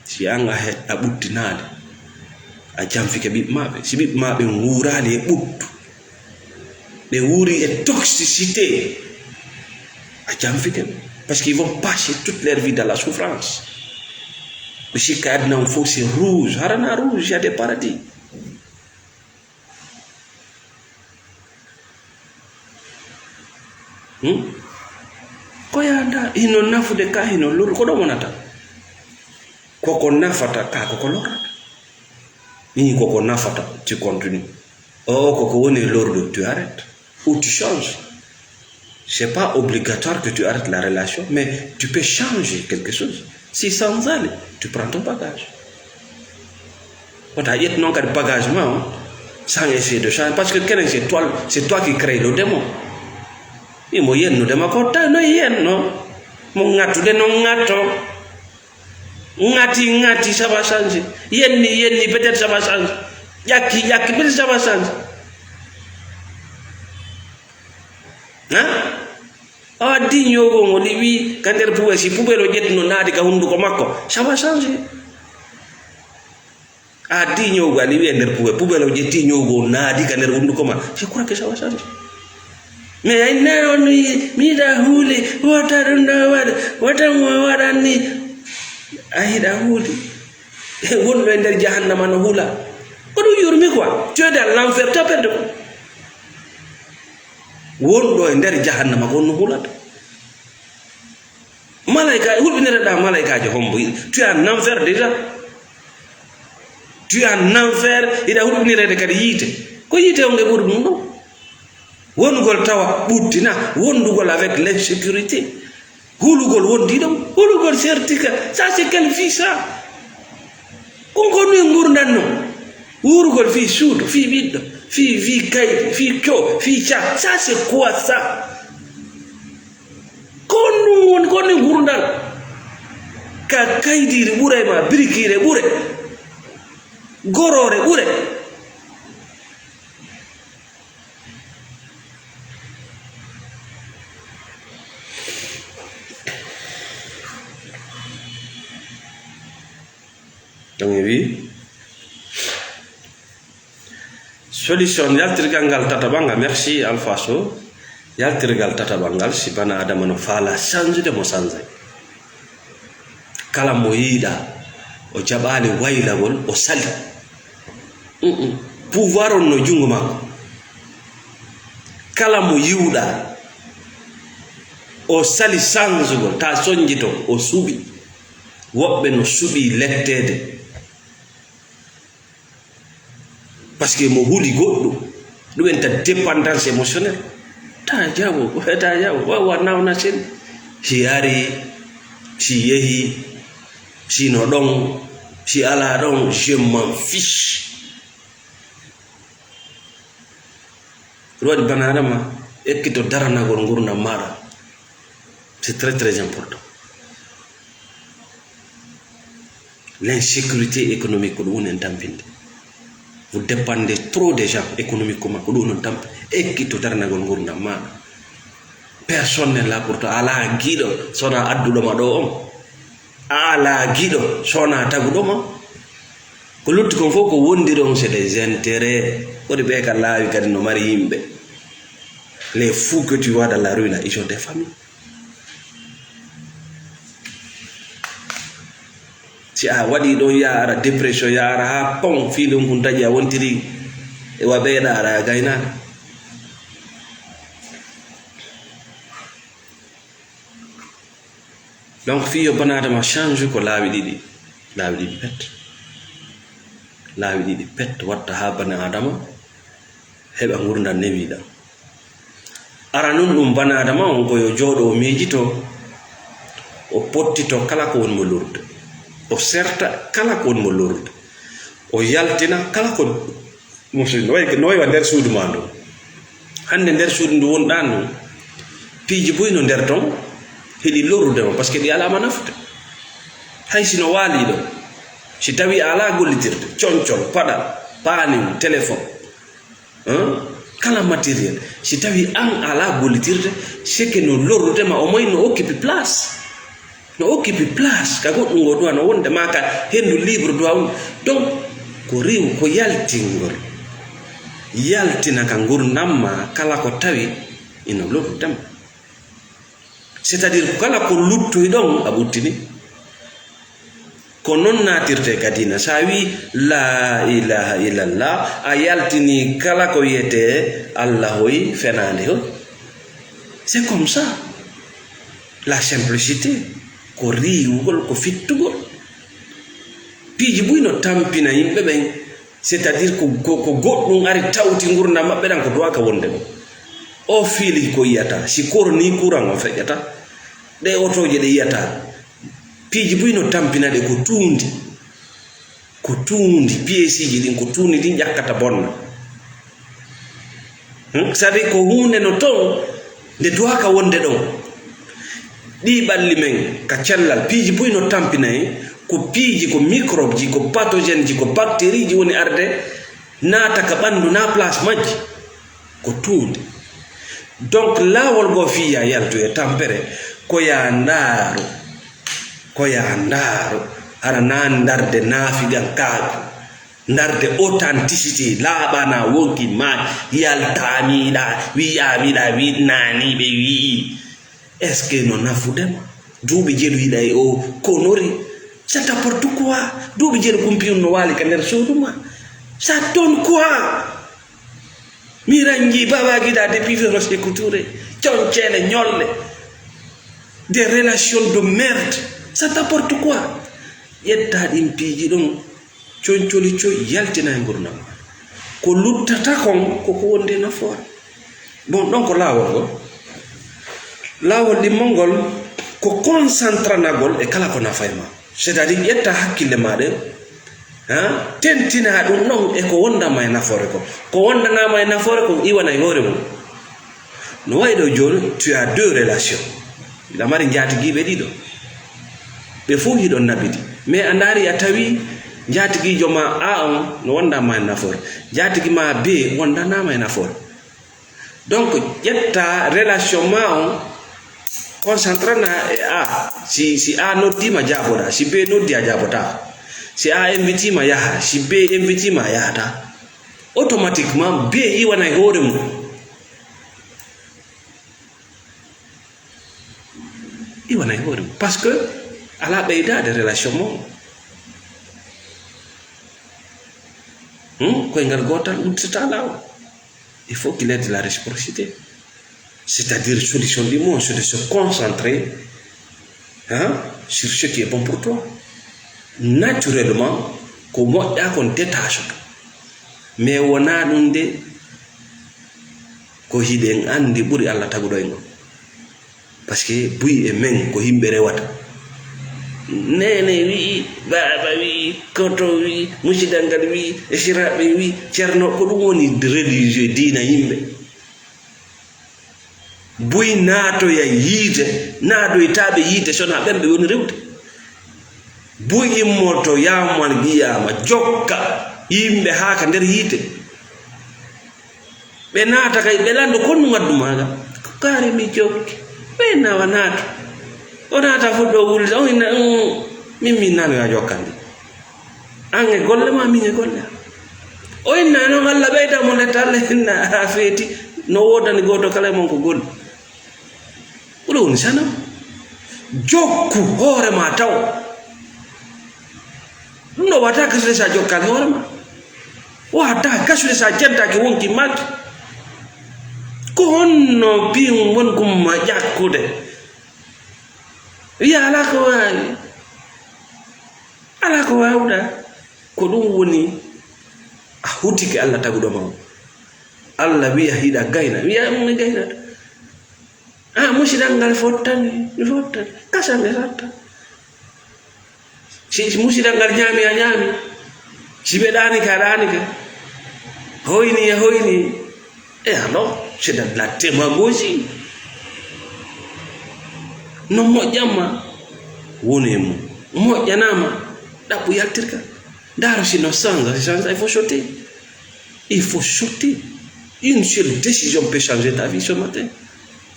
si anga het abuttinade a jamfike bib mabe si bib mabe ngurali e buttu be wuri e toxicité a jamfike parce qu'ils vont passer toute leur vie dans la souffrance le chicade non faut c'est rouge harana rouge il y a des paradis ko yanda ino nafude ka ino lor ko do monata koko nafata ka koko lorata ni koko nafata tu continues koko woni lordo tu arrêtes ou tu changes. C'est pas obligatoire que tu arrêtes la relation, mais tu peux changer quelque chose. Si sans aller, tu prends ton bagage. Quand tu as non de bagage sans essayer de changer, parce que c'est toi qui crée le démon. Il mo yen no dema ko ta no yen no mo ngatu de no ngato ngati ça va changer yenni peut-être ça va changer yaki peut-être ça va changer di nyogo ngoli wi kander puwe si pubelo jetno nadi ka hundu ko makko ça va changer di nyogo ali wi nder pubelo jetti nyogo nadi ka nder hundu ko ma je crois que ça va changer. Mais I know me da huli wata warani ahida huli won be der jahannama no hula ko do yurmi quoi tu es dans l'enfer tu as perdu won do der jahannama ko no hula malaika hulbinere da malaika je hombo tu es en enfer déjà tu es en enfer ida hulbinere de kadi yite ko yite on ge bur dum wongol tawa buttina wondugol avec l'insécurité hulugol wondi dum hulugol certika ça c'est quelle vie ça on connaît ngurdan no wurugol fi soud fi biddo fi kay fi kyo fi cha ça c'est quoi ça konu ngurdan ka kaydiri bure ma brikire bure gorore bure donc oui solution yaltirgal tatabanga merci Alpha So yaltirgal tatabangal si bana adama no fala change de mo sanze kala mo yida o jabali waylagol o sali pouvoir on no jungo mako kala mo yiwda o sali change gol ta sonjito o subi wobbe no subi lettede parce que mo huli goddo dum enta dépendance émotionnelle ta jawo wa nawna sen si ari si yehi si no don si ala don je m'en fiche rodi banadama ekkito darana gol ngurna mara c'est très important l'insécurité économique ko ɗum en tampinde. Vous dépendez trop des gens économiquement ko ɗum non tampi ekkitto darnagol ngurdam maɗa. Personne n'est là pour toi. Ala giɗo sona adduɗoma ɗo on, ala giɗo sona taguɗoma. Ko lutti kon fof ko wondiri on c'est des intérêts. Ɓuri ɓe ka laawi kadi no mari yimɓe. Les fous que tu vois dans la rue là, ils ont des familles. Si a waɗi ɗon yaara dépression yaara ha pon fiilum kun taƴi a wontiri e wa ɓeeɗa ara gaynaka. Donc fi yo banadama change ko laawi ɗiɗi pet. Laawi ɗiɗi pet watta ha bana adama heɓa gurdam newiɗam. Ara nun ɗum bana adama on ko yo jooɗo o miijito o pottito kala ko wonmo lurde, o serta kala ko wonmo lurde, o yaltina kala ko no wayiwa nder suudu ma ndu. Hande nder suudu ndu wonɗa ndu piiji boy no nder ton heɗi lorudema par ce que ɗi alama nafde. Hay sino waaliɗo si tawi ala gollitirde concol paɗa panim téléphone kala matériel, si tawi an ala gollitirde c'est que no lorudema au moins no occupe place, no occupe place ka goɗɗum ngo duwa no wonde ma ka hendu libre duwa on. Donc ko riw ko yaltingol yaltina ka gurdam ma kala ko tawi ino lorudema. C'est-à-dire kala ko luttoy ɗon a ɓuttini ko non natirte kadina. Sa wi la ilaha illallah a yaltini kala ko yete Allah hoy fenande ho. C'est comme ça. La simplicité ko riwugol ko fittugol. Piiji buyno tampina yimɓe ɓen, c'est-à-dire ko goɗɗum ari tawti gurdam maɓɓe ɗan ko dowa ka wonde ɗo. O fiili ko yiyata si koro ni courant o feƴƴata, ɗe otoje ɗe yiyata piiji buyno tampina ɗe ko tuundi pièciji ɗin ko tuundi ɗin ƴakkata bonna. Sadi ko hunde no ton nde dowa ka wonde ɗon. Ɗi ɓalli men ka cellal piiji buyno tampina ko piiji ko microbe ji ko pathogène ji ko bactérie ji woni arde naata ka ɓandu na place majji ko tuundi. Donc laawol go fiya yaltu e tampere ko ya ndaaru ara na ndarde naafigan kaaju, ndarde authenticité laaɓana wonki ma yaltamiɗa wiyamiɗa wi naniɓe wii. Est ce que no nafudema duuɓi jeeɗuyiɗa e o konori ça t'apporte quoi? Duuɓi jeeɗu kumpiun no waali ka nder suudu ma, ça donne quoi? Mirangi Baba Guida depuis Féroce et Couture, Tchonchele, Nyolle, des relations de merde, ça t'apporte quoi? Yetta impiji donc Tchoncholi Tcho yaltina ngurnam. Ko luttata kon ko wonde na for. Bon donc lawol di mongol ko concentra nagol e kala ko na fayma. C'est-à-dire yetta hakkille maɗe tentina ɗum non e ko wondama e nafoore ko wondanama e nafoore ko iwana e hoore mum. No wayi ɗo joni tu as deux relations, iɗa mari jaatigiɓe ɗiɗo ɓe fof hiɗon nabidi, mais a ndaari a tawi jaatigijo ma A on no wondama e nafoore, jaatigi ma B wondanama e nafoore. Donc ƴetta relation ma on concentrana e A. Si A noddima jaboɗa, si B noddi a jabota. Si A invitima yaha, si B invitima yahata, automatiquement B iwana e hoore mum. Iwana e hoore mum parce que ala ɓeydade relation mo koyngal gotal udditata lawol. Il faut qu'il ait de la réciprocité, c'est-à-dire solution du monde, c'est de se concentrer sur ce qui est bon pour toi. Naturellement ko moƴƴa kon détache mais wona ɗum de ko hiɗe en andi ɓuri Allah taguɗo e ngol, par ce que buy e men ko yimɓe rewata. Nene wi, baba wi, koto wi, musidal wi, e siraɓe wi, ceerno, ko ɗum woni religieux diina yimɓe. Buy naatoya yiide naadoytaɓe yiide sona ɓemɓe woni rewde. buyi moto yamal giyama jokka yimbe haka nder yite be naata kay be lando konnu ngaddu maga kare mi jokki be na wanato onata fuddo wulde o ina mimmi nami wa jokkandi ange golle ma mi golle o inna no Allah beyda mo le talle na feti no wodani goto kala mon ko gol ulun sana jokku hore ma taw no wata kasle sa jokkal hore ma wata kasle sa jenta ki wonki mak ko honno bium won kum ma jakkude ya ala ko wawda ko dum woni a hutike Allah tagudo ma Allah wiya hida gayna wiya mo gayna musidangal fottani kasande satta si musidangal nyami si be dani ka hoyni alors c'est de la démagogie no mojjama wonemu mojjanama dabbu yaltirka daro sino sans il faut choter une seule décision peut changer ta vie ce matin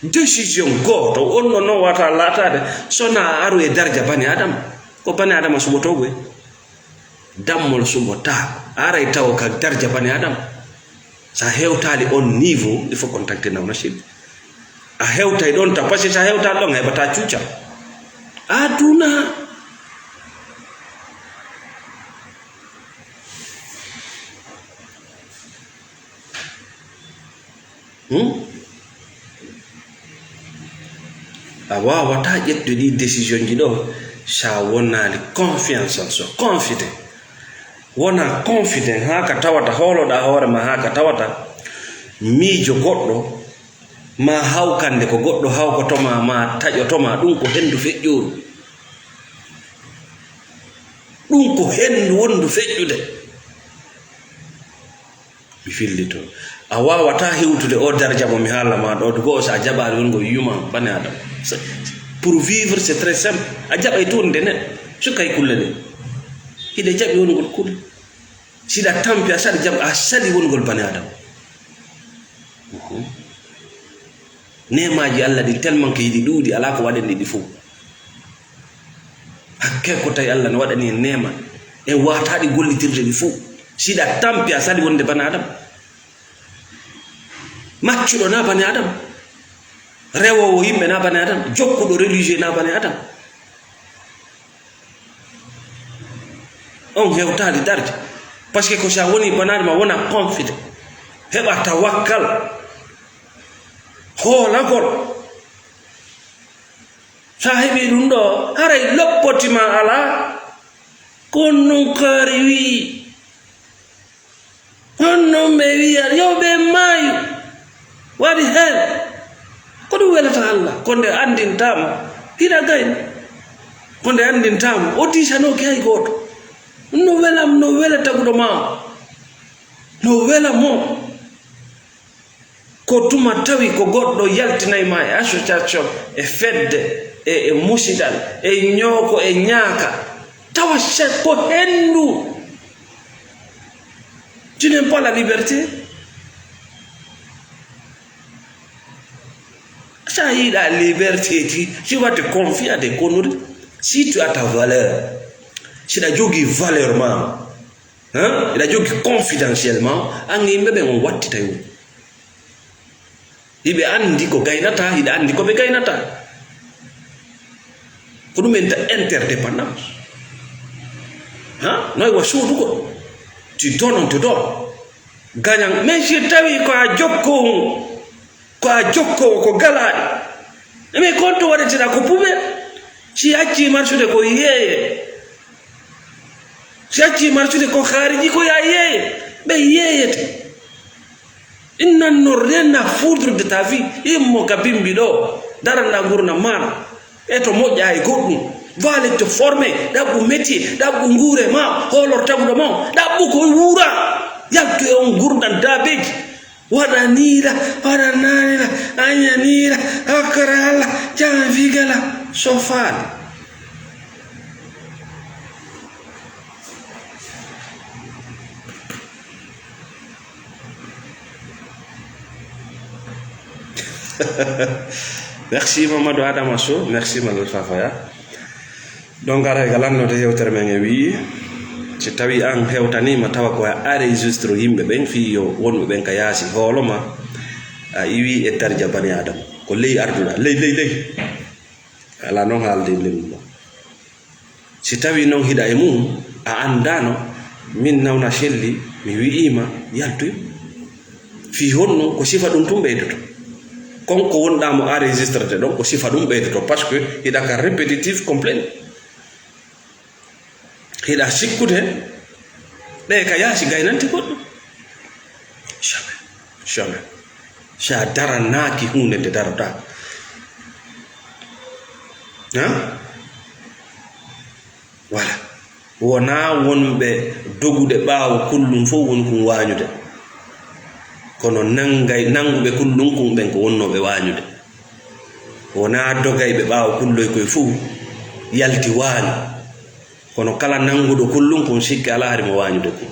décision goto onno no wata latade sona aru e darja bani adam ko bani adam subotogo dammol subota ara e taw ka darja bani adam sa hewtali on niveau il faut contacter na machine a hewtay don ta parce que sa hewtal don hebata cuuca aduna awa wata ƴettude ɗi décision ji ɗo sa wonani confiance en soi confident wona confident haka tawata holoɗa hoorema haka tawata miijo goɗɗo ma hawkande ko goɗɗo hawkotoma ma taƴotoma ɗum ko hendu feƴƴuru ɗum ko hendu wondu feƴƴude mi fillito a wawata hewtude o darja mo mi haala ma ɗo go sa jaɓari wongo humain bane adam pour vivre c'est très simple a jaɓay toonde ne sukay kulle ɗe hiɗe jaɓi wongol kulle siɗa tampi a saɗi jaɓ a saɗi wongol bane adam nemaji Allah ɗi tellement que yiɗi ɗuuɗi ala ko waɗen ɗiɗi fof hakke ko tawi Allah no waɗani en nema en wataɗi gollitirde ɗi fof siɗa tampi a saɗi wonde bane adam maccuɗo na bane adam rewowo yimɓe na bane adam jokkuɗo religieux na bane adam on hewtali darde par ce que ko sa woni bane adama wona confident heɓa tawakkal hoolagol sa heɓi ɗum ɗo haray loppotima ala konnon kaari wi honnon ɓe wiya yo ɓe maayu waɗi hen ko ɗum welata Allah konde andintama hiɗa gayna konde andintama o disanoki hay goto no welam no wela taguɗo ma no wela mo ko tuma tawi ko goɗɗo yaltinayma e association e fedde e musidal e ñooko e ñaaka tawa ko hendu tu n'aimes pas la liberté ça y est la liberté tu vas te confier à des conneries si tu as ta valeur si la jogi valeur ma la jogi confidentiellement angi mebe on watti tayo ibe andi ko gaynata ida andi ko be gaynata ko dum interdépendance noy wa suudu ko tu donnes on te donne gagnant mais si tawi ko a jokko ko galaaɗi mais konto waɗetena ko puɓe si acci marsude ko yeeye si acci marsude ko haariji ko ya yeeye ɓe yeeyete il n'en a rien à foutre de ta vie immo ka bimbi ɗo daranda gurna maɗa e to moƴƴa e goɗɗum va aller te former ɗaɓɓu métier ɗaɓɓu nguure ma hoolor taguɗo ma ɗaɓɓu ko wuura yaltu e on gurdan dabeji waɗa niila waɗa nanila aña niila hokkore Allah jama figala so faali Merci Mamadou Adama Sow, merci Malal Fafaya. Donc ara galanno de hewtere men e wi ci tawi an hewtanima tawa ko enregistre yimɓe ɓen fi yo wonɓe ɓen ka yaasi hooloma a iwi e darja bani adama ko ley arduɗa ley ala noon haalde lemu ɗo si tawi noon hiɗa e mum a andano min nawna selli mi wi'ima yaltoy fi honno ko sifa ɗum tum ɓeydoto konko wonɗamo enregistrete ɗon ko sifa ɗum ɓeydoto par ce que hiɗa ka répétitif complain hiɗa sikkude ɗe ka yaasi gaynanti goɗɗo jamais sa daranaki hunde nde darata voilà wona wonɓe dogude ɓaawo kullum fof woni kum wañude kono nanguɓe kullum kum ɓen ko wonnoɓe wañude wona dogayɓe ɓaawo kulloy koye fof yalti wañu kono kala nanguɗo kullum kum sikki ala harimo wañude kum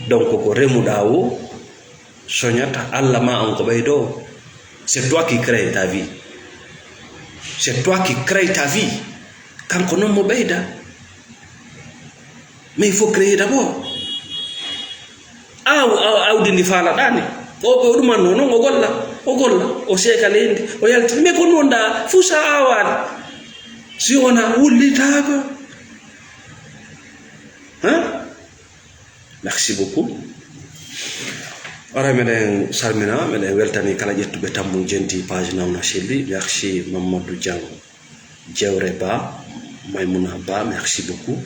donc ko remuɗa o soñata Allah ma on ko ɓeydo c'est toi qui crée ta vie c'est toi qui crée ta vie kanko noon mo ɓeyda mais il faut créer d'abord awdi ndi faalaɗani o ɗumanno noon o golla o seeka leydi o yaltini mais ko nonɗa fuu sa awani si wona wullitako merci beaucoup ora meɗen salmina meɗen weltani kala ƴettuɓe tammu jenti page Nawna Selli merci Mamadou Diang Jewre Ba Maymouna Ba merci beaucoup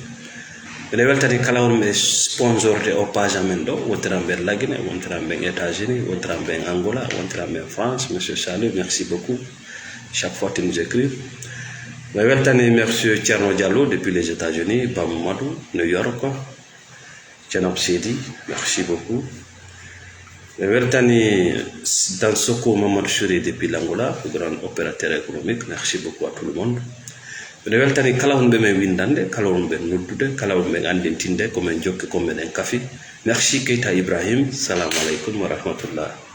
meɗen weltani kala wonɓe sponsorde o page amen ɗo wontiranɓe Laguine wontiranɓe États-Unis wontiranɓe Angola wontiranɓe France monsieur Salou merci beaucoup chaque fois tu nous écris meɗen weltani monsieur Thierno Diallo depuis les États-Unis Bamamadou New York Thienab Sedi merci beaucoup weltani Dansoko Mamadou Chouri depuis l'Angola, le grand opérateur économique. Merci beaucoup à tout le monde. Weltani kala honɓe men windande, kala honɓe noddude, kala honɓe andintinde, komin jokki komin en kafi. Merci Keita Ibrahim. Salam alaikum wa rahmatullah.